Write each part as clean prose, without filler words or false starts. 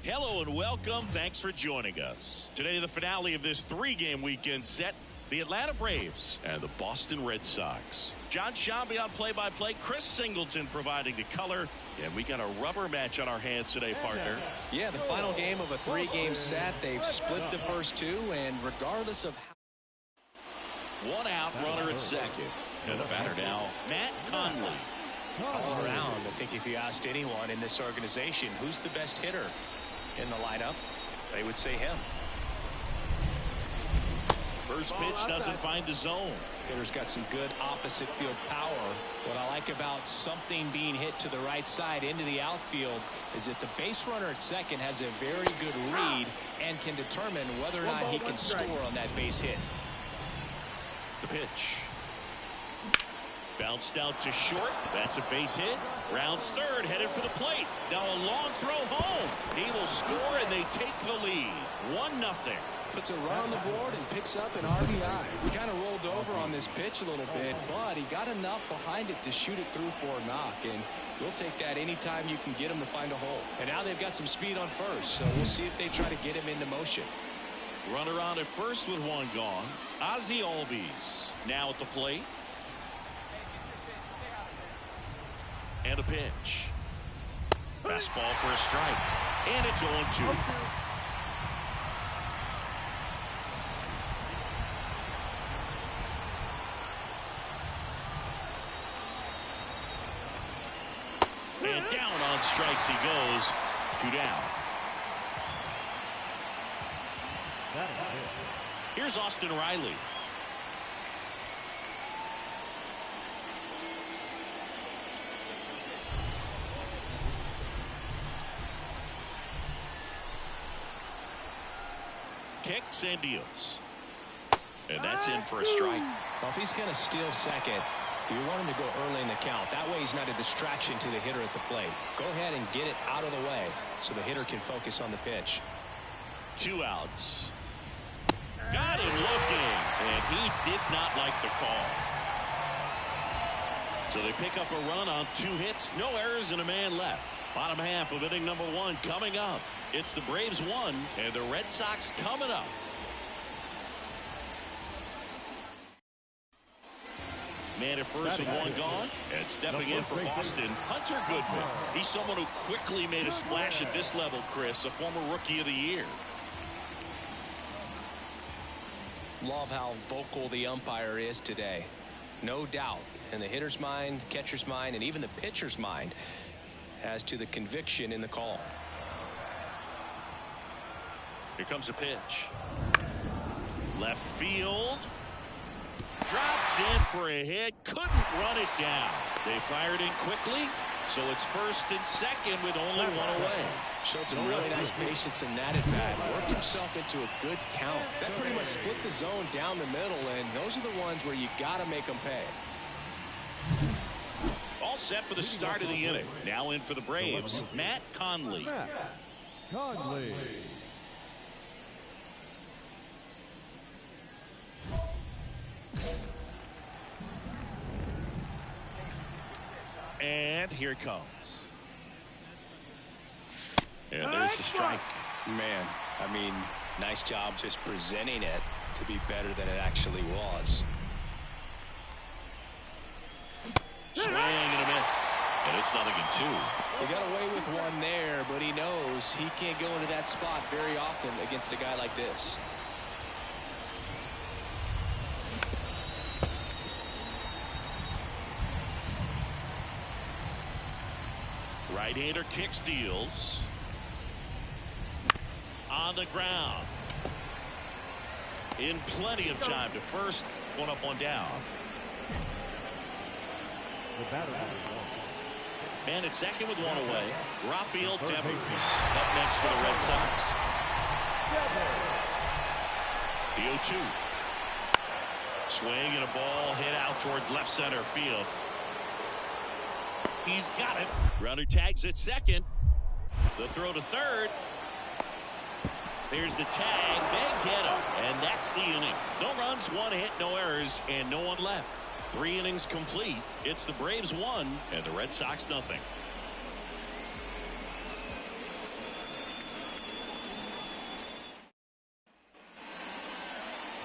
Hello and welcome. Thanks for joining us. Today, the finale of this three-game weekend set, the Atlanta Braves and the Boston Red Sox. John Shambi on play-by-play, Chris Singleton providing the color, and we got a rubber match on our hands today, partner. Yeah, the final game of a three-game set. They've split the first two, and regardless of how... One out, runner at second. And the batter now, Matt Conley. All around, I think if you asked anyone in this organization who's the best hitter in the lineup, they would say him. First pitch doesn't find the zone. Hitter's got some good opposite field power. What I like about something being hit to the right side into the outfield is that the base runner at second has a very good read and can determine whether or not he can score on that base hit. The pitch. Bounced out to short. That's a base hit. Rounds third, headed for the plate. Now a long throw home. He will score, and they take the lead. 1-0. Puts a run on the board and picks up an RBI. He kind of rolled over on this pitch a little bit, but he got enough behind it to shoot it through for a knock, and we'll take that anytime you can get him to find a hole. And now they've got some speed on first, so we'll see if they try to get him into motion. Runner on at first with one gone. Ozzie Albies now at the plate. And a pitch. Fastball for a strike. And it's 0-2. And down on strikes he goes. 2 down. Here's Austin Riley. Kicks and deals. And that's in for a strike. Well, if he's going to steal second, you want him to go early in the count. That way he's not a distraction to the hitter at the plate. Go ahead and get it out of the way so the hitter can focus on the pitch. 2 outs. Got him looking, and he did not like the call. So they pick up a run on 2 hits, no errors, and a man left. Bottom half of inning number 1 coming up. It's the Braves 1 and the Red Sox coming up. Man at first with one gone, and stepping in for Boston, Hunter Goodman. He's someone who quickly made a splash at this level, Chris, a former Rookie of the Year. Love how vocal the umpire is today. No doubt in the hitter's mind, catcher's mind, and even the pitcher's mind as to the conviction in the call. Here comes a pitch. Left field. Drops in for a hit. Couldn't run it down. They fired in quickly, so it's first and second with only 1 away. Showed some really nice patience in that at bat. Worked himself into a good count. That pretty much split the zone down the middle, and those are the ones where you got to make them pay. All set for the start of the inning. Now in for the Braves, Matt Conley. Conley. And here it comes. And there's the strike. Man, I mean, nice job just presenting it to be better than it actually was. Swing and a miss. And it's 0-2. He got away with one there, but he knows he can't go into that spot very often against a guy like this. Right-hander kicks, deals. On the ground. In plenty of time to first. 1 up, 1 down. And at second with 1 away, Rafael Devers up next for the Red Sox. The 0-2. Swing and a ball hit out towards left center field. He's got it. Runner tags at second. The throw to third. There's the tag. They get him. And that's the inning. No runs, 1 hit, no errors, and no one left. 3 innings complete. It's the Braves 1 and the Red Sox 0.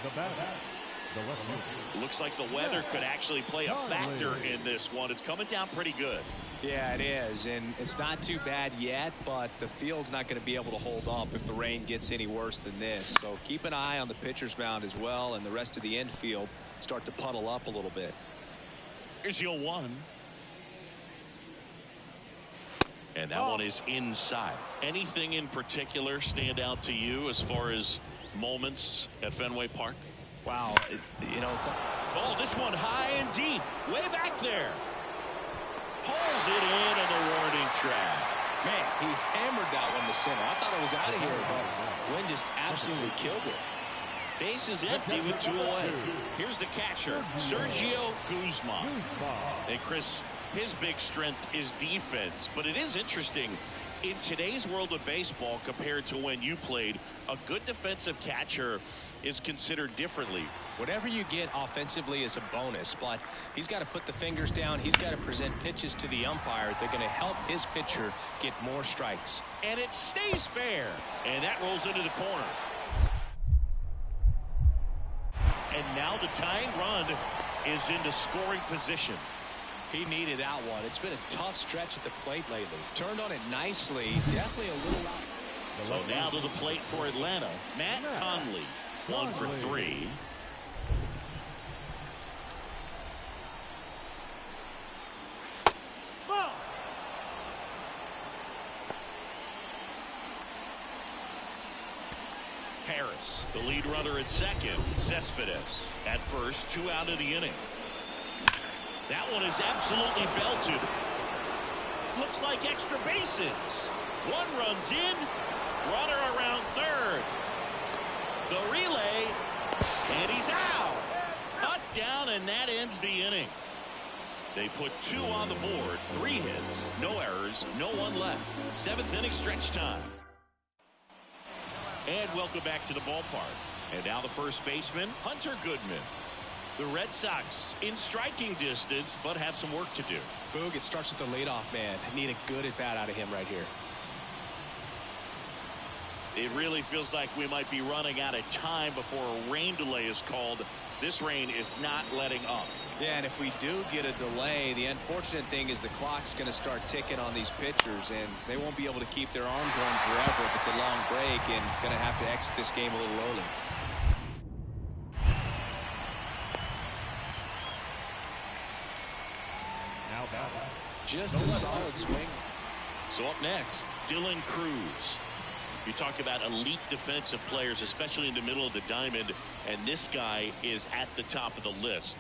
The bat, the left fielder. Looks like the weather could actually play a factor in this one. It's coming down pretty good. Yeah, it is, and it's not too bad yet, but the field's not going to be able to hold up if the rain gets any worse than this. So keep an eye on the pitcher's mound as well, and the rest of the infield start to puddle up a little bit. Here's your 1. And that one is inside. Anything in particular stand out to you as far as moments at Fenway Park? Wow, it's oh, this one high and deep, way back there. Pulls it in on the warning track. Man, he hammered that one to center. I thought it was out of here, but wind just absolutely killed it. Base is empty with 2 away. Here's the catcher, Sergio Guzman. And Chris, his big strength is defense, but it is interesting. In today's world of baseball, compared to when you played, a good defensive catcher is considered differently. Whatever you get offensively is a bonus, but he's got to put the fingers down. He's got to present pitches to the umpire. They're going to help his pitcher get more strikes. And it stays fair. And that rolls into the corner. And now the tying run is into scoring position. He needed that one. It's been a tough stretch at the plate lately. Turned on it nicely. Definitely a little out. So now to the plate for Atlanta, Matt Conley. 1 for 3. Harris, the lead runner at second. Cespedes at first, 2 out of the inning. That one is absolutely belted. Looks like extra bases. 1 runs in. Runner around third. The relay. And he's out. Cut down, and that ends the inning. They put 2 on the board. 3 hits. No errors. No one left. 7th inning stretch time. And welcome back to the ballpark. And now the first baseman, Hunter Goodman. The Red Sox in striking distance, but have some work to do. Boog, it starts with the leadoff man. Need a good at bat out of him right here. It really feels like we might be running out of time before a rain delay is called. This rain is not letting up. Yeah, and if we do get a delay, the unfortunate thing is the clock's going to start ticking on these pitchers, and they won't be able to keep their arms running forever if it's a long break, and going to have to exit this game a little early. Just a solid swing. So up next, Dylan Cruz. You talk about elite defensive players, especially in the middle of the diamond, and this guy is at the top of the list.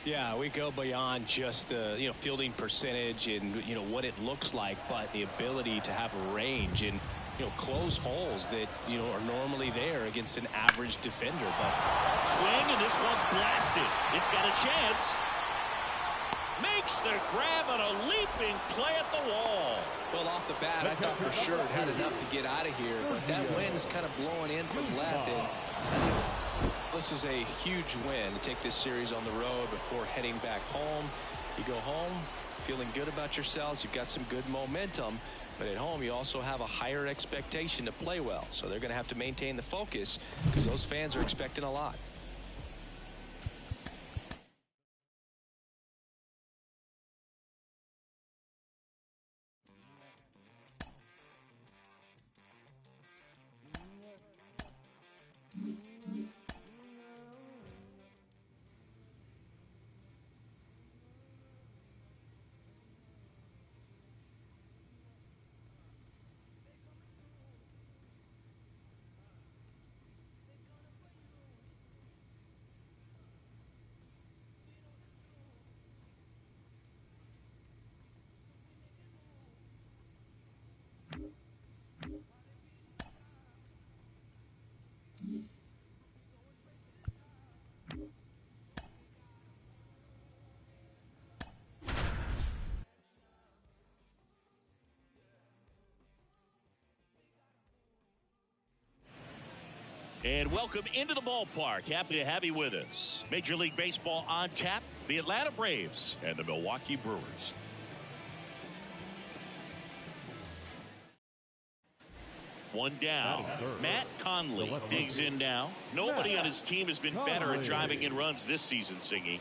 Yeah, we go beyond just the fielding percentage and what it looks like, but the ability to have a range and close holes that are normally there against an average defender. But swing, and this one's blasted. It's got a chance. Makes the grab on a leaping play at the wall. Well, off the bat, I thought for sure it had enough to get out of here, but that wind is kind of blowing in from left, and this is a huge win to take this series on the road before heading back home. You go home feeling good about yourselves. You've got some good momentum, but at home you also have a higher expectation to play well, so they're going to have to maintain the focus because those fans are expecting a lot. And welcome into the ballpark. Happy to have you with us. Major League Baseball on tap, the Atlanta Braves and the Milwaukee Brewers. One down. Matt Conley digs in now. Nobody on his team has been better at driving in runs this season, Singy.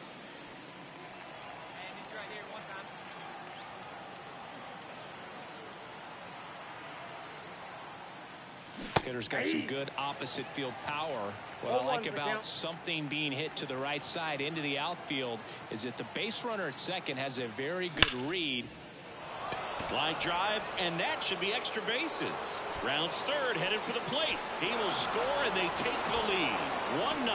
Hitter's got some good opposite field power. What I like about something being hit to the right side into the outfield is that the base runner at second has a very good read. Line drive, and that should be extra bases. Rounds third, headed for the plate. He will score, and they take the lead. 1-0.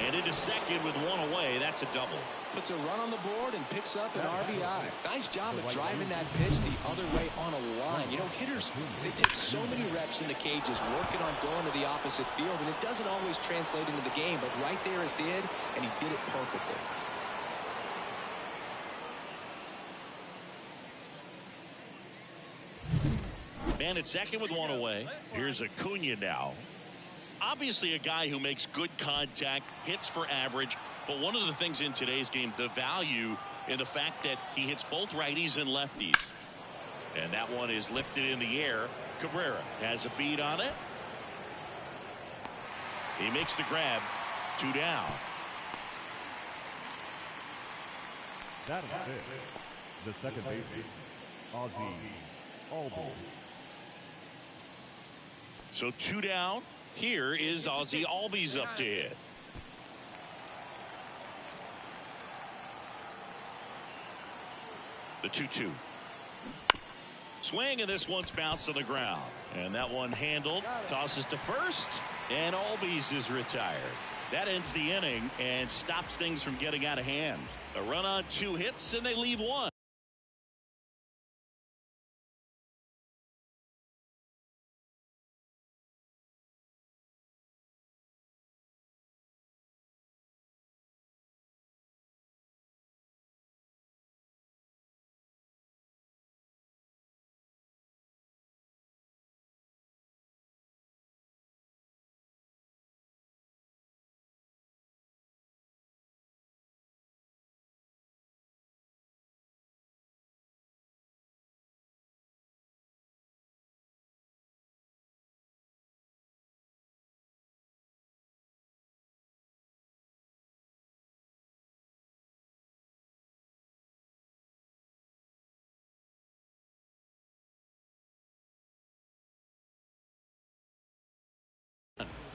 And into second with one away. That's a double. Puts a run on the board and picks up an RBI. Nice job of driving that pitch the other way on a line. You know, hitters, they take so many reps in the cages working on going to the opposite field, and it doesn't always translate into the game, but right there it did, and he did it perfectly. Man at second with one away. Here's Acuna now. Obviously a guy who makes good contact, hits for average, but one of the things in today's game, the value in the fact that he hits both righties and lefties. And that one is lifted in the air. Cabrera has a beat on it. He makes the grab. 2 down. That is it. The second baseman, Ozzie Albies. So 2 down. Here is Ozzie Albies up to hit. The 2-2. Swing, and this one's bounced on the ground. And that one handled. Tosses to first. And Albies is retired. That ends the inning and stops things from getting out of hand. A run on 2 hits, and they leave one.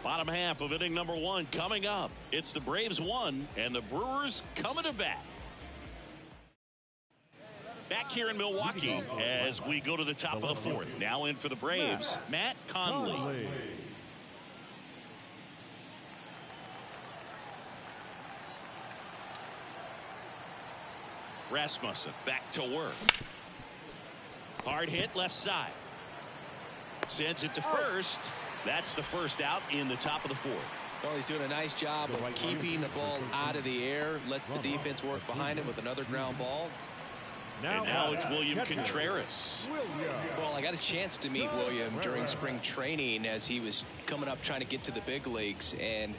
Bottom half of inning number 1 coming up. It's the Braves 1 and the Brewers coming to bat. Back here in Milwaukee as we go to the top of the 4th. Now in for the Braves, Matt Conley. Rasmussen back to work. Hard hit left side. Sends it to first. That's the first out in the top of the 4th. Well, he's doing a nice job of keeping the ball out of the air. Lets the defense work behind him with another ground ball. And now it's William Contreras. Well, I got a chance to meet William during spring training as he was coming up trying to get to the big leagues. And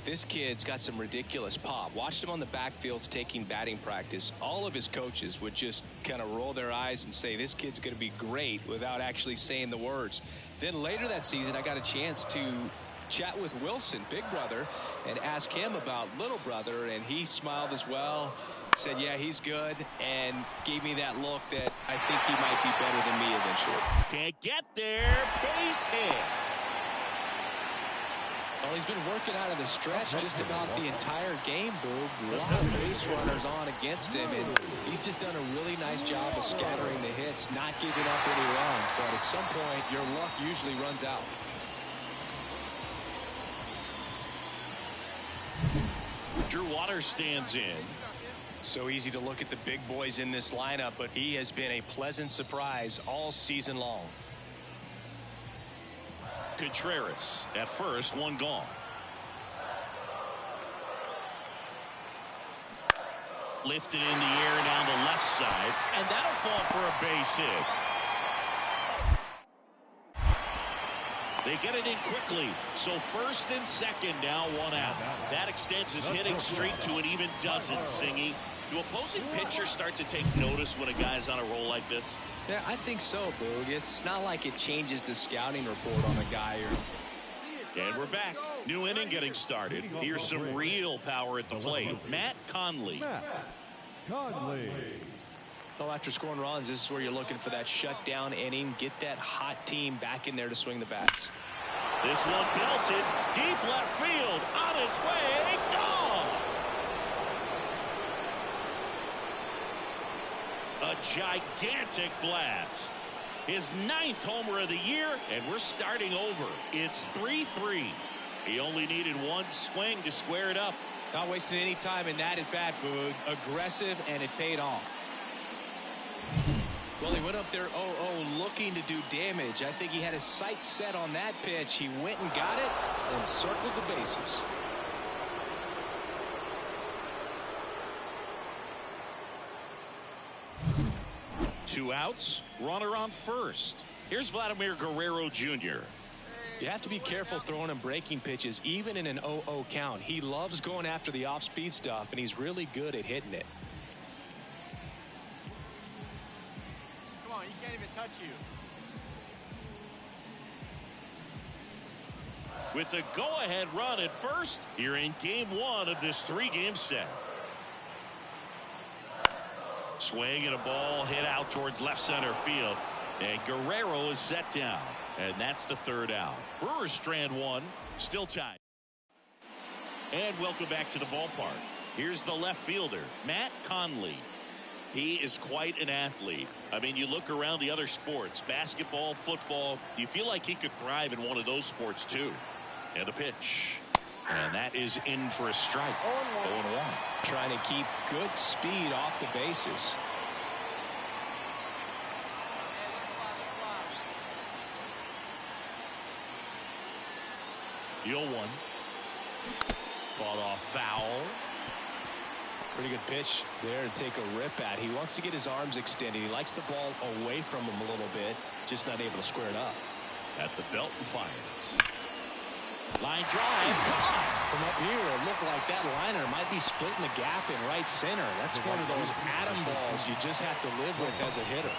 this kid's got some ridiculous pop. Watched him on the backfields taking batting practice. All of his coaches would just kind of roll their eyes and say, this kid's going to be great, without actually saying the words. Then later that season, I got a chance to chat with Wilson, big brother, and ask him about little brother, and he smiled as well, said, yeah, he's good, and gave me that look that I think he might be better than me eventually. Can't get there. Base hit. Well, he's been working out of the stretch just about the entire game, Boog. A lot of base runners on against him, and he's just done a really nice job of scattering the hits, not giving up any runs. But at some point, your luck usually runs out. Drew Waters stands in. So easy to look at the big boys in this lineup, but he has been a pleasant surprise all season long. Contreras at first, one gone. Lifted in the air down the left side, and that'll fall for a base hit. They get it in quickly, so first and second now, one out. That extends his hitting streak to an even dozen, Singy. Do opposing pitchers start to take notice when a guy's on a roll like this? Yeah, I think so, Boog. It's not like it changes the scouting report on a guy. And we're back. New inning getting started. Here's some real power at the plate. Matt Conley. Well, after scoring runs, this is where you're looking for that shutdown inning. Get that hot team back in there to swing the bats. This one belted. Deep left field. On its way. Gone. A gigantic blast. His 9th homer of the year, and we're starting over. It's 3-3. He only needed one swing to square it up. Not wasting any time in that at bat, Boog. Aggressive, and it paid off. Well, he went up there 0-0 looking to do damage. I think he had his sights set on that pitch. He went and got it and circled the bases. Two outs, runner on first. Here's Vladimir Guerrero Jr. You have to be careful throwing him breaking pitches, even in an 0-0 count. He loves going after the off-speed stuff, and he's really good at hitting it. Come on, he can't even touch you. With the go-ahead run at first, you're in game 1 of this 3-game set. Swing and a ball hit out towards left center field. And Guerrero is set down. And that's the 3rd out. Brewers strand 1. Still tied. And welcome back to the ballpark. Here's the left fielder, Matt Conley. He is quite an athlete. I mean, you look around the other sports, basketball, football, you feel like he could thrive in one of those sports too. And the pitch. And that is in for a strike. 0-1. Trying to keep good speed off the bases. The 0-1. Fought off foul. Pretty good pitch there to take a rip at. He wants to get his arms extended. He likes the ball away from him a little bit. Just not able to square it up. At the belt and fires. Line drive. From up here, it looked like that liner might be splitting the gap in right center. That's one of those atom balls you just have to live with as a hitter.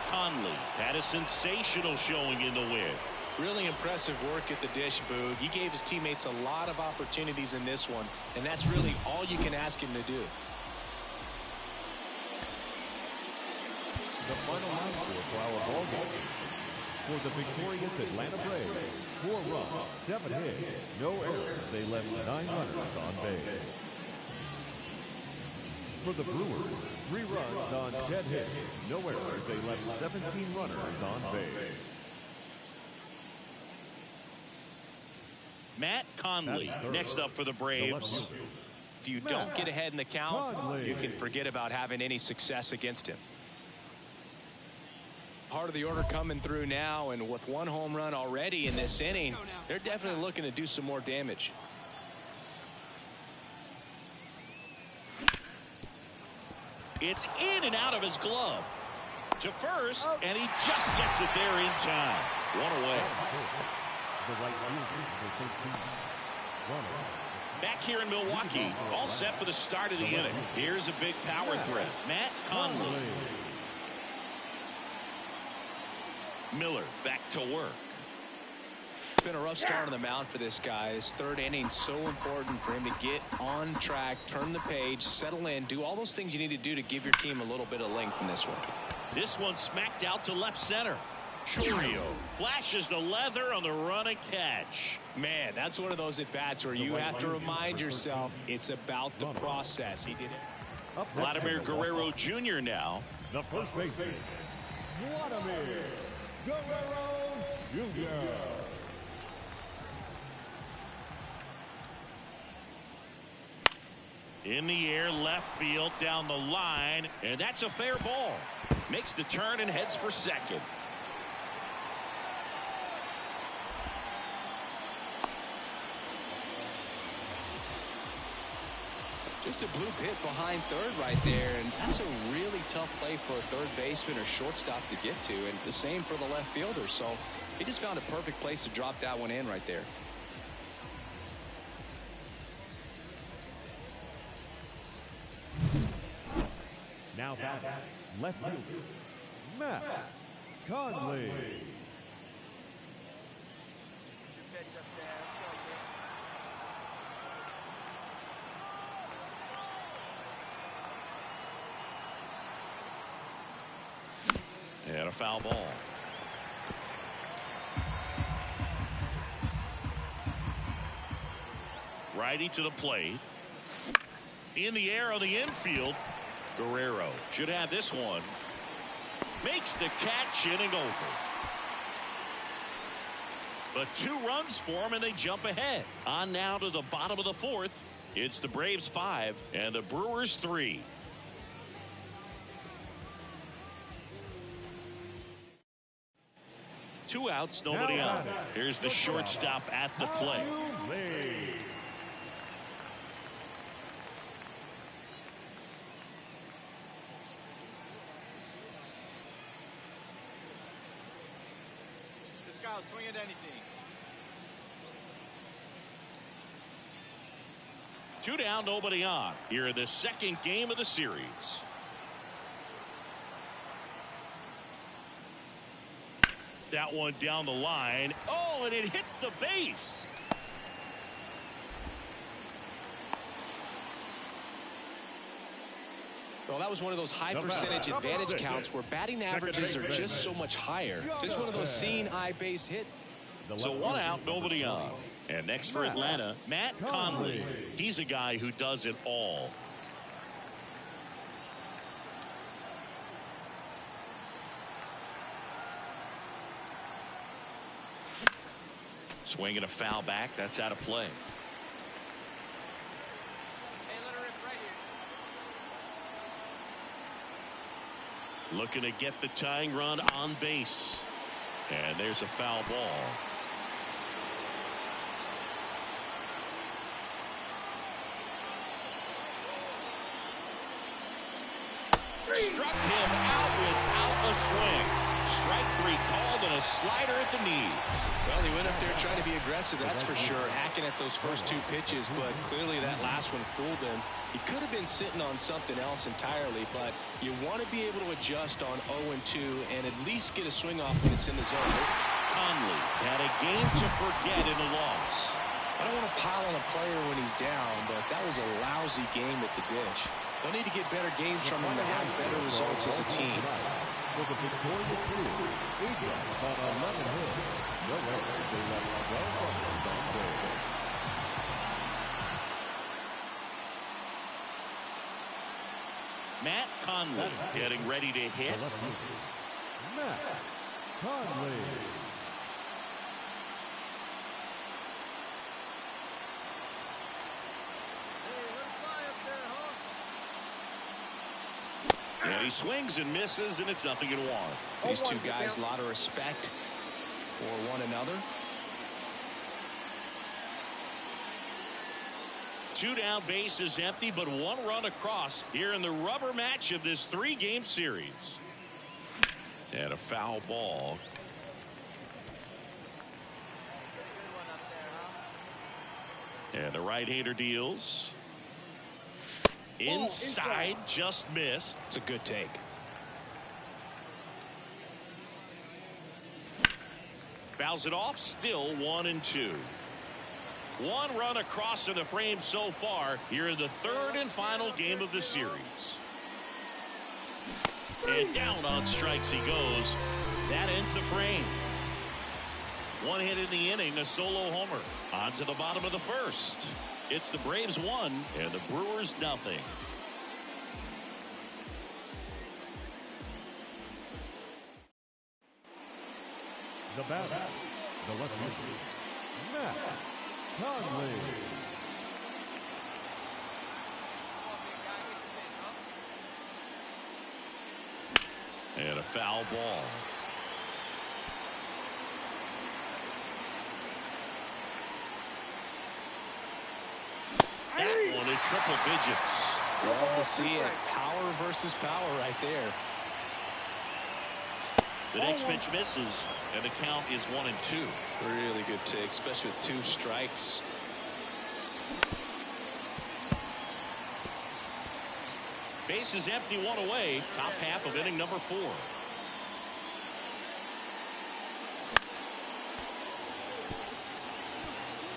Conley had a sensational showing in the win. Really impressive work at the dish, Boog. He gave his teammates a lot of opportunities in this one, and that's really all you can ask him to do. The final line score for our ball game. For the victorious Atlanta Braves, 4 runs, 7 hits, no errors. They left 9 runners on base. For the Brewers, 3 runs on 10 hits, no errors. They left 17 runners on base. Matt Conley next up for the Braves. If you don't get ahead in the count, you can forget about having any success against him. Part of the order coming through now, and with 1 home run already in this inning, they're definitely looking to do some more damage. It's in and out of his glove. To first, and he just gets it there in time. 1 away. Back here in Milwaukee, all set for the start of the inning. Here's a big power threat. Matt Conley. Miller back to work. It's been a rough start on the mound for this guy. This 3rd inning so important for him to get on track, turn the page, settle in, do all those things you need to do to give your team a little bit of length in this one. This one smacked out to left center. Churio flashes the leather on the run and catch. Man, that's one of those at-bats where you have to remind yourself it's about the process. He did it. Vladimir Guerrero Jr. now. The first baseman, Vladimir Guerrero Jr. In the air, left field, down the line, and that's a fair ball. Makes the turn and heads for second. Just a bloop hit behind third right there, and that's a really tough play for a third baseman or shortstop to get to, and the same for the left fielder. So he just found a perfect place to drop that one in right there. batting, left fielder, Matt Conley. Get your pitch up there. Let's go, kid. And a foul ball. Righty to the plate. In the air on the infield. Guerrero should have this one. Makes the catch, inning over. But 2 runs for him and they jump ahead. On now to the bottom of the 4th. It's the Braves 5 and the Brewers 3. Two outs, nobody on. Here's the shortstop at the plate. This guy will swing at anything. 2 down, nobody on. Here in the 2nd game of the series. That one down the line. Oh, and it hits the base. Well, that was one of those high percentage advantage counts where batting averages are just so much higher. Just one of those seeing eye base hits. So 1 out, nobody on. And next for Atlanta, Matt Conley. He's a guy who does it all. Swinging a foul back. That's out of play. Hey, let her rip right here. Looking to get the tying run on base. And there's a foul ball. Struck him out without a swing. Strike 3 called and a slider at the knees. Well, he went up there trying to be aggressive, that's for sure, hacking at those first 2 pitches, but clearly that last one fooled him. He could have been sitting on something else entirely, but you want to be able to adjust on 0-2 and at least get a swing off when it's in the zone. Conley had a game to forget in the loss. I don't want to pile on a player when he's down, but that was a lousy game at the dish. They'll need to get better games from him to have better results as a team. For the victorious Brewers, Adrian on 11 hits. No errors. They left 12 runners on base. Matt Conley getting ready to hit. Matt Conley. And he swings and misses, and it's 0-1. These 2 guys, a lot of respect for one another. 2 down, base is empty, but 1 run across here in the rubber match of this 3-game series. And a foul ball. Good one up there, huh? And the right-hander deals. Inside, just missed. It's a good take. Fouls it off, still 1-2. 1 run across in the frame so far here in the 3rd and final game of the series. And down on strikes he goes. That ends the frame. 1 hit in the inning, a solo homer. On to the bottom of the 1st. It's the Braves 1 and the Brewers 0. The batter, the left fielder, Matt Conley. And a foul ball. That one in triple digits. Love to see it. Power versus power right there. The next pitch misses, and the count is 1-2. Really good take, especially with 2 strikes. Base is empty, one away. Top half of inning number 4.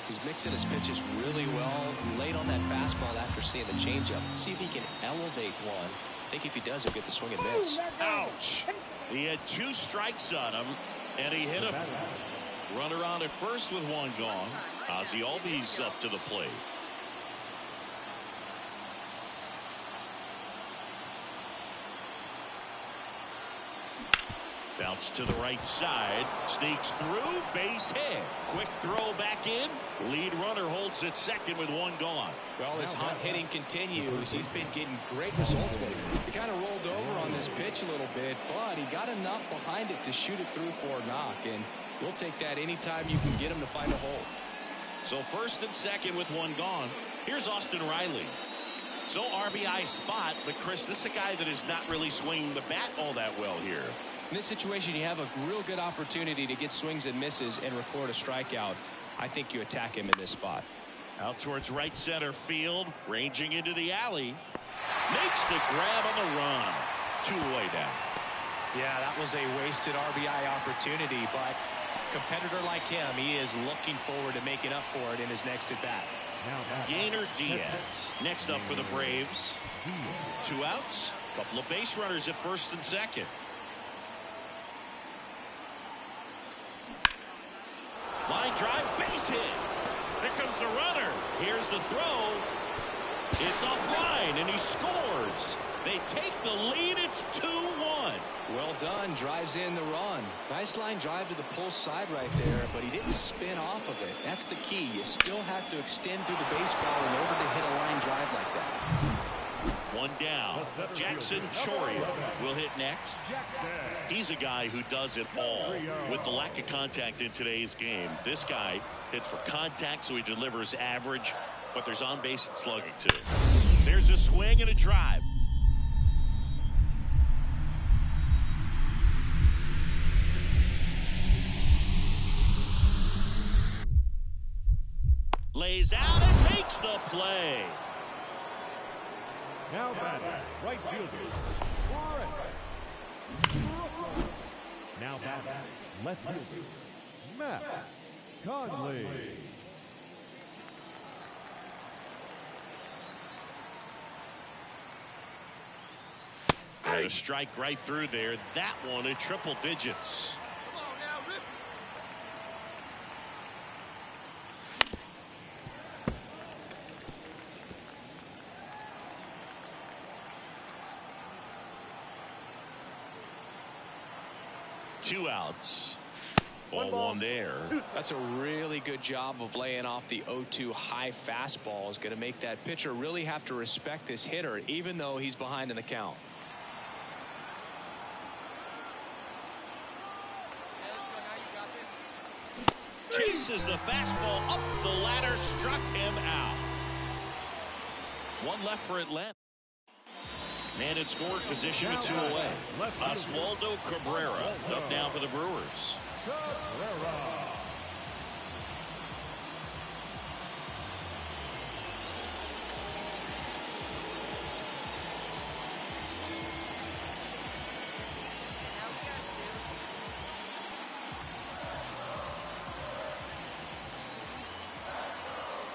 He's mixing his pitches really well. Late on that fastball after seeing the changeup. See if he can elevate one. I think if he does, he'll get the swing and miss. Ouch. He had 2 strikes on him, and he hit him. Runner on at first with 1 gone. Ozzie Albies up to the plate. Bounce to the right side. Sneaks through. Base hit. Quick throw back in. Lead runner holds at second with 1 gone. Well, his hot hitting continues. He's been getting great results lately. He kind of rolled over on this pitch a little bit, but he got enough behind it to shoot it through for a knock. And we'll take that anytime you can get him to find a hole. So first and second with 1 gone. Here's Austin Riley. So RBI spot, but Chris, this is a guy that is not really swinging the bat all that well here. In this situation, you have a real good opportunity to get swings and misses and record a strikeout. I think you attack him in this spot. Out towards right center field, ranging into the alley. Makes the grab on the run. 2 away now. Yeah, that was a wasted RBI opportunity, but a competitor like him, he is looking forward to making up for it in his next at bat. Gainer Diaz next up for the Braves. 2 outs, couple of base runners at first and second. Line drive, base hit. Here comes the runner. Here's the throw. It's offline, and he scores. They take the lead. It's 2-1. Well done. Drives in the run. Nice line drive to the pull side right there, but he didn't spin off of it. That's the key. You still have to extend through the baseball in order to hit a line drive like that. 1 down. Jackson Choria will hit next. He's a guy who does it all. With the lack of contact in today's game, this guy hits for contact, so he delivers average, but there's on base and slugging too. There's a swing and a drive. Lays out and makes the play. Now batting, right fielder, Brett. Now batting, left fielder, Matt Conley. And a strike right through there. That one in triple digits. Two outs. Ball 1 there. That's a really good job of laying off the 0-2 high fastball. Is going to make that pitcher really have to respect this hitter, even though he's behind in the count. Chases the fastball up the ladder, struck him out. 1 left for Atlanta. Man in scoring position with 2 away. Oswaldo Cabrera up now for the Brewers.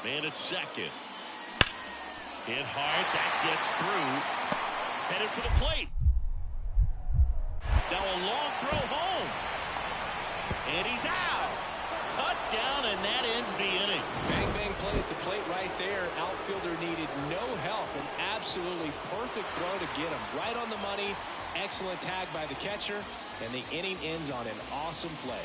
Man at second. Hit hard. That gets through. Headed for the plate. Now a long throw home. And he's out. Cut down, and that ends the inning. Bang, bang play at the plate right there. Outfielder needed no help. An absolutely perfect throw to get him. Right on the money. Excellent tag by the catcher. And the inning ends on an awesome play.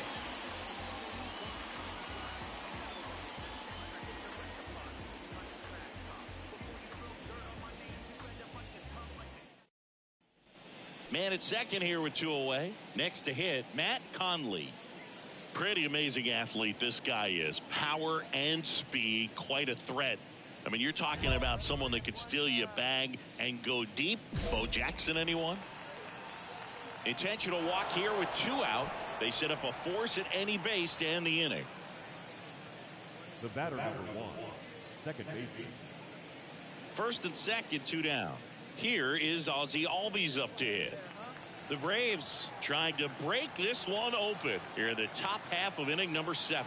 Man at second here with 2 away. Next to hit, Matt Conley. Pretty amazing athlete this guy is. Power and speed, quite a threat. I mean, you're talking about someone that could steal you a bag and go deep. Bo Jackson, anyone? Intentional walk here with 2 out. They set up a force at any base to end the inning. The batter number 1, second baseman. First and second, 2 down. Here is Ozzie Albies up to hit. The Braves trying to break this one open here in the top half of inning number 7.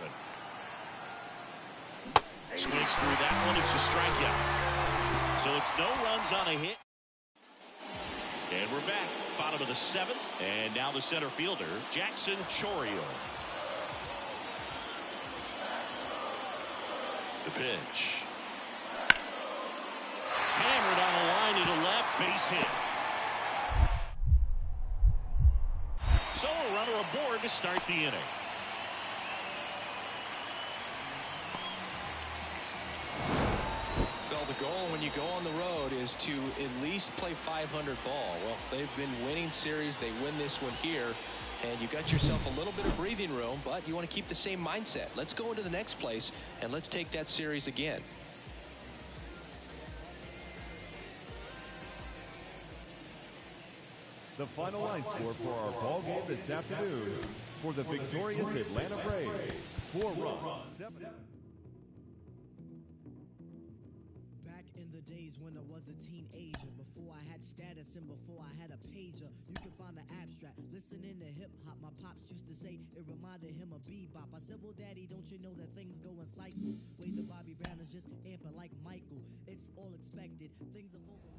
Swings through that one. It's a strikeout. So it's no runs on a hit. And we're back. Bottom of the 7th. And now the center fielder, Jackson Chourio. The pitch. Hammered on the line to the left. Base hit. So a runner aboard to start the inning. Well, the goal when you go on the road is to at least play 500 ball. Well, they've been winning series. They win this one here. And you got yourself a little bit of breathing room, but you want to keep the same mindset. Let's go into the next place, and let's take that series again. The final line score for our ball game this afternoon for the victorious Atlanta Braves. 4 runs, 7. Back in the days when I was a teenager, before I had status and before I had a pager, you could find the abstract. Listening to hip hop, my pops used to say it reminded him of bebop. I said, well, daddy, don't you know that things go in cycles? Way the Bobby Brown is just amping like Michael. It's all expected. Things are overlooked.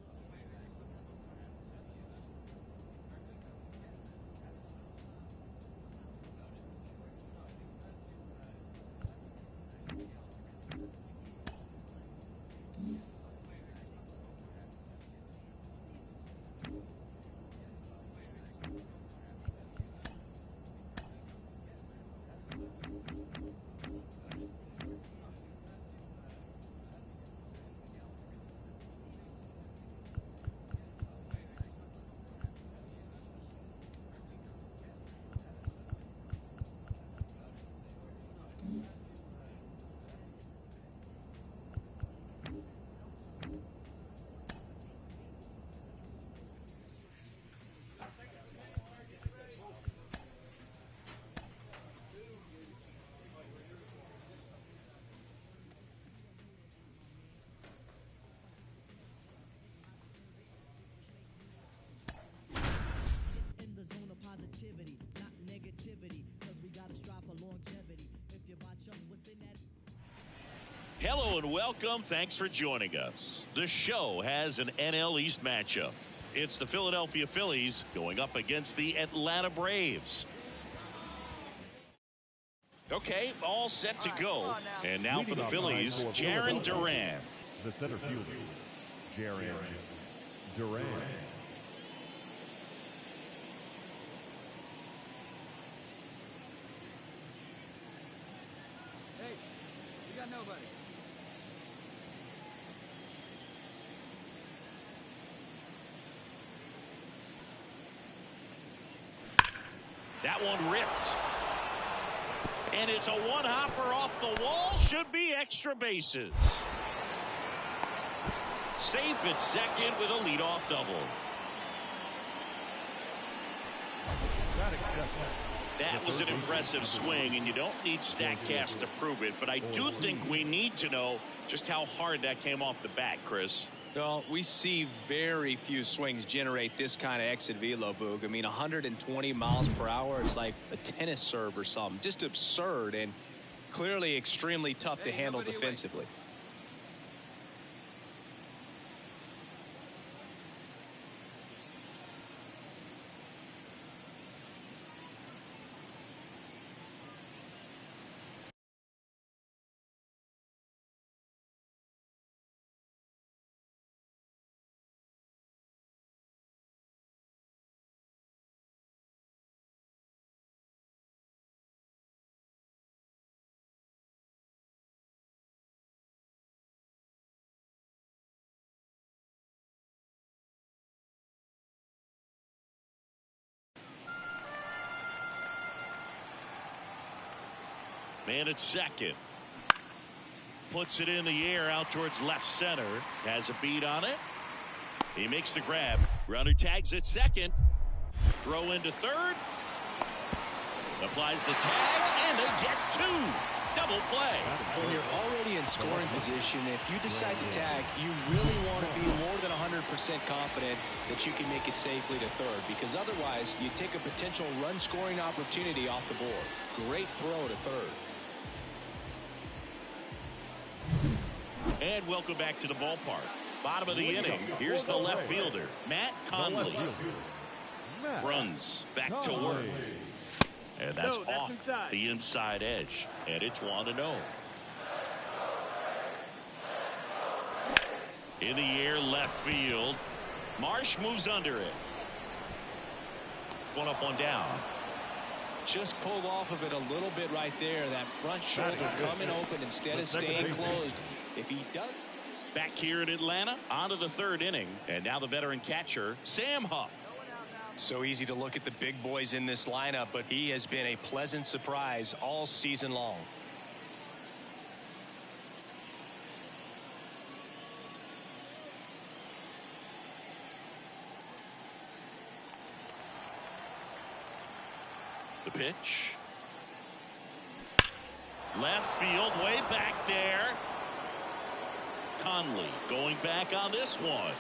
Hello and welcome. Thanks for joining us. The show has an NL East matchup. It's the Philadelphia Phillies going up against the Atlanta Braves. Okay, all set to go. And now for the Phillies, Jarren Duran. The center fielder, Jarren Duran. Hey, you got nobody. That one ripped. And it's a one-hopper off the wall. Should be extra bases. Safe at second with a leadoff double. That was an impressive swing, and you don't need StatCast to prove it, but I do think we need to know just how hard that came off the bat, Chris. Well, we see very few swings generate this kind of exit velo, Boog. I mean, 120 miles per hour, it's like a tennis serve or something. Just absurd and clearly extremely tough to handle defensively. Man at second. Puts it in the air out towards left center. Has a beat on it. He makes the grab. Runner tags at second. Throw into third. Applies the tag, and they get two. Double play. When you're already in scoring position, if you decide to tag, you really want to be more than 100% confident that you can make it safely to third, because otherwise you take a potential run scoring opportunity off the board. Great throw to third. And welcome back to the ballpark. Bottom of the inning. Here's the left fielder, Matt Conley. Runs back to work. And that's off the inside edge. And it's 1-0. In the air, left field. Marsh moves under it. One up, one down. Just pulled off of it a little bit right there. That front shoulder coming open instead of staying closed. If he does. Back here in Atlanta, on to the third inning. And now the veteran catcher, Sam Huff. So easy to look at the big boys in this lineup, but he has been a pleasant surprise all season long. The pitch. Left field, way back there. Conley going back on this one.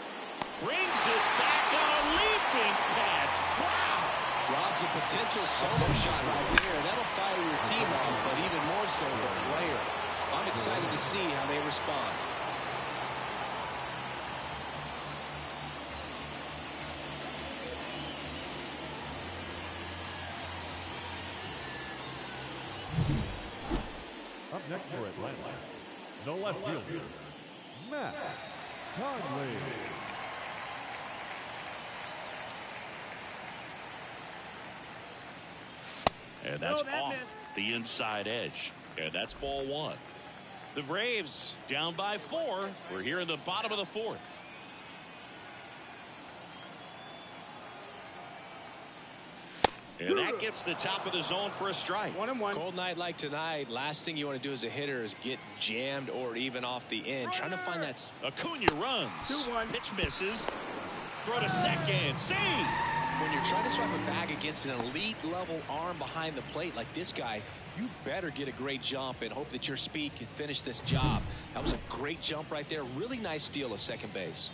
Brings it back on a leaping catch. Wow. Robs a potential solo shot right there. That'll fire your team up, but even more so the player. I'm excited to see how they respond. Up next for Atlanta, the left fielder, Matt Conley. And that's off the inside edge. And that's ball one. The Braves down by 4. We're here in the bottom of the fourth. And that gets the top of the zone for a strike. 1-1. Cold night like tonight, last thing you want to do as a hitter is get jammed or even off the end. Trying to find that. Acuna runs. 2-1. Pitch misses. Throw to second. Save. When you're trying to swipe a bag against an elite level arm behind the plate like this guy, you better get a great jump and hope that your speed can finish this job. That was a great jump right there. Really nice steal of second base.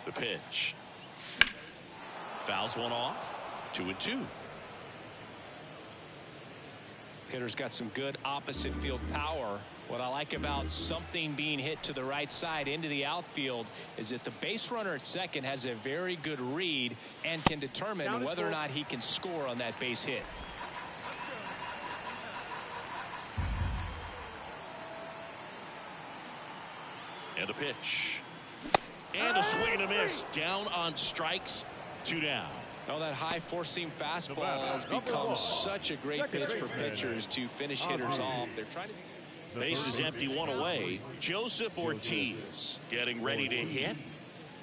The pitch. Fouls one off. 2-2. Hitter's got some good opposite field power. What I like about something being hit to the right side into the outfield is that the base runner at second has a very good read and can determine whether or not he can score on that base hit. And a pitch. And a swing and a miss. Down on strikes. 2 down. Oh, that high four-seam fastball has become such a great pitch for pitchers to finish hitters off. They're trying to. Base is empty, 1 away. Joseph Ortiz getting ready to hit.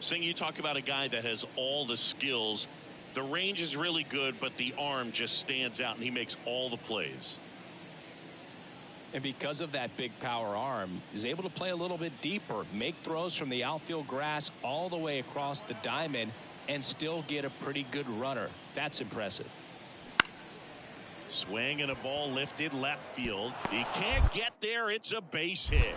Sing, you talk about a guy that has all the skills. The range is really good, but the arm just stands out, and he makes all the plays. And because of that big power arm, he's able to play a little bit deeper, make throws from the outfield grass all the way across the diamond, and still get a pretty good runner. That's impressive. Swing and a ball lifted left field. He can't get there. It's a base hit.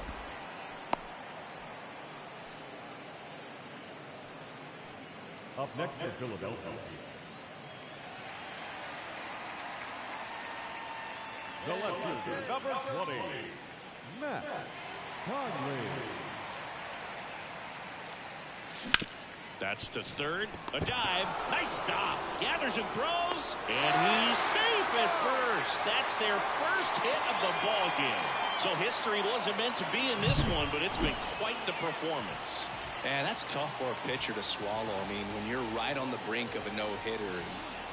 Up next for Philadelphia, the left fielder, number 20, Matt Conley. That's to third. A dive. Nice stop. Gathers and throws. And he's safe at first. That's their first hit of the ball game. So history wasn't meant to be in this one, but it's been quite the performance. And that's tough for a pitcher to swallow. I mean, when you're right on the brink of a no-hitter,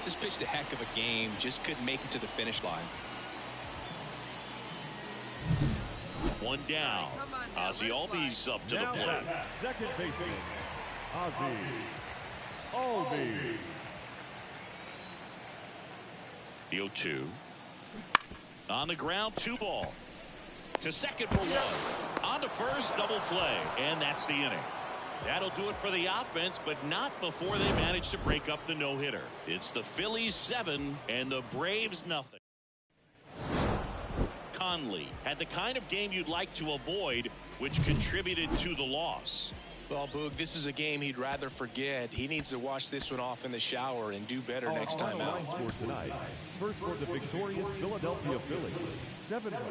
just pitched a heck of a game, just couldn't make it to the finish line. 1 down. Ozzie Albies up to the plate. Second baseman, Ozzie Albies. The 0-2. On the ground, 2 ball. To second for 1. On on to first, double play, and that's the inning. That'll do it for the offense, but not before they manage to break up the no-hitter. It's the Phillies 7 and the Braves nothing. Conley had the kind of game you'd like to avoid, which contributed to the loss. Well, Boog, this is a game he'd rather forget. He needs to wash this one off in the shower and do better next time out. For tonight, first for the victorious Philadelphia Phillies, 7 runs.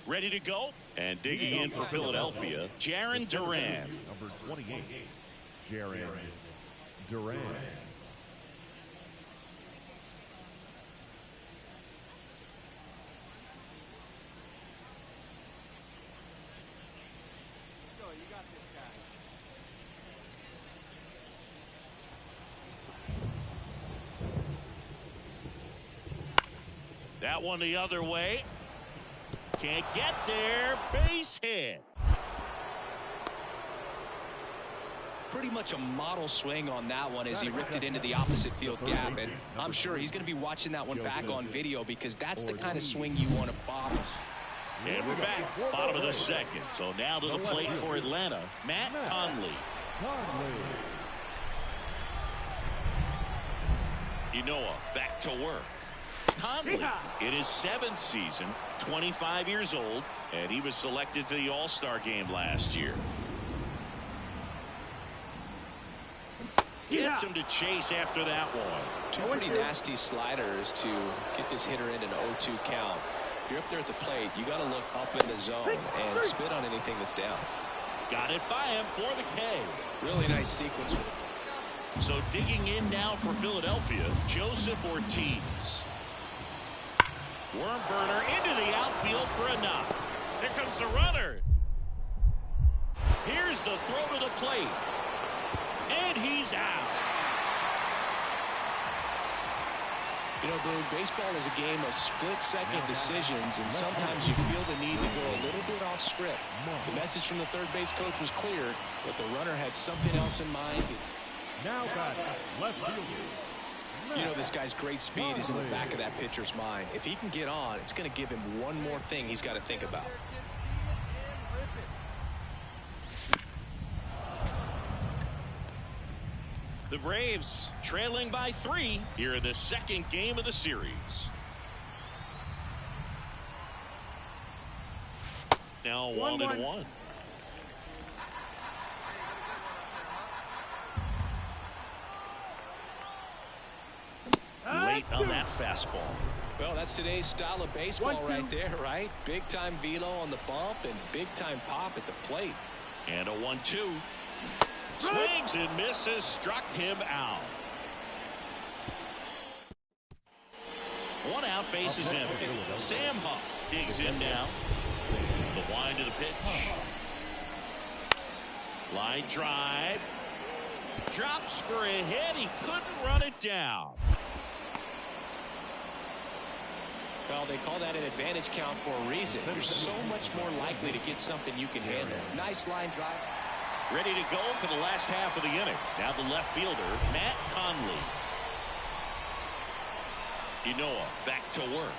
Ready to go? And digging in for Philadelphia, Jarren Duran. Number 28, Jarren Duran. That one the other way. Can't get there. Base hit. Pretty much a model swing on that one as he ripped it into the opposite field gap. And I'm sure he's going to be watching that one back on video because that's the kind of swing you want to bottom. And we're back. Bottom of the second. So now to the plate for Atlanta, Matt Conley. Ynoa back to work. Conley in his 7th season, 25 years old, and he was selected to the All-Star game last year. Gets him to chase after that one. Two pretty nasty sliders to get this hitter in an 0-2 count. If you're up there at the plate, you got to look up in the zone and spit on anything that's down. Got it by him for the K. Really nice sequence. So digging in now for Philadelphia, Joseph Ortiz. Worm burner into the outfield for a knock. Here comes the runner. Here's the throw to the plate. And he's out. You know, Boog, baseball is a game of split-second decisions, and sometimes you feel the need to go a little bit off script. The message from the third base coach was clear, but the runner had something else in mind. Now back, left fielder. You know, this guy's great speed is in the back of that pitcher's mind. If he can get on, it's going to give him one more thing he's got to think about. The Braves trailing by 3 here in the second game of the series. Now 1-1. Late on that fastball. Well, that's today's style of baseball right there, right? Big time velo on the bump and big time pop at the plate. And a 1-2. Swings and misses, struck him out. 1 out, bases empty. Sam Huff digs in now. The wind to the pitch. Line drive. Drops for a hit. He couldn't run it down. Well, they call that an advantage count for a reason. You're so much more likely to get something you can handle. Nice line drive. Ready to go for the last half of the inning. Now the left fielder, Matt Conley. Ynoa back to work.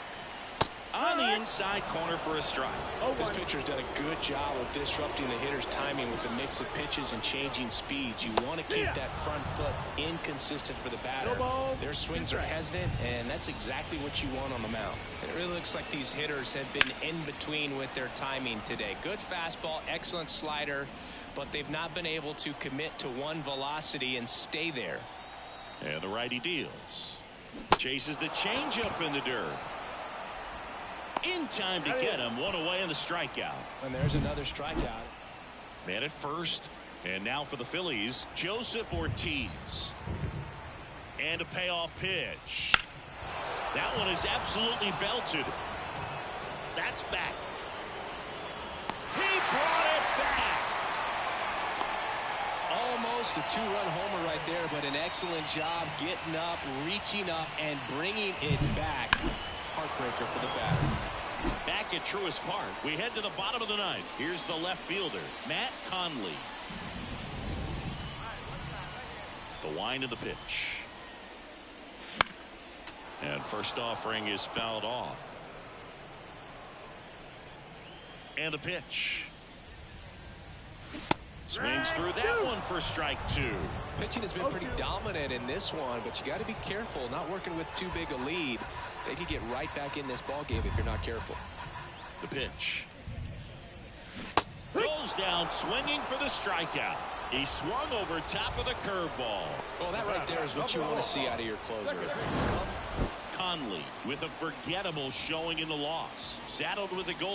On the inside corner for a strike. This pitcher's done a good job of disrupting the hitter's timing with the mix of pitches and changing speeds. You want to keep that front foot inconsistent for the batter. Their swings are hesitant, and that's exactly what you want on the mound. It really looks like these hitters have been in between with their timing today. Good fastball, excellent slider, but they've not been able to commit to one velocity and stay there. And the righty deals. Chases the changeup in the dirt. In time to get him. 1 away in the strikeout. And there's another strikeout. Man at first. And now for the Phillies, Joseph Ortiz. And a payoff pitch. That one is absolutely belted. That's back. He brought it back. Almost a 2-run homer right there, but an excellent job getting up, reaching up, and bringing it back. Heartbreaker for the batter. Back at Truist Park, we head to the bottom of the 9th. Here's the left fielder, Matt Conley. The wind of the pitch. And first offering is fouled off. And a pitch. Swings through that one for strike 2. Pitching has been pretty dominant in this one, but you got to be careful. Not working with too big a lead. They could get right back in this ball game if you're not careful. The pitch. Goes down swinging for the strikeout. He swung over top of the curveball. Well, that right there is what you want to see out of your closer. Conley with a forgettable showing in the loss. Saddled with a gold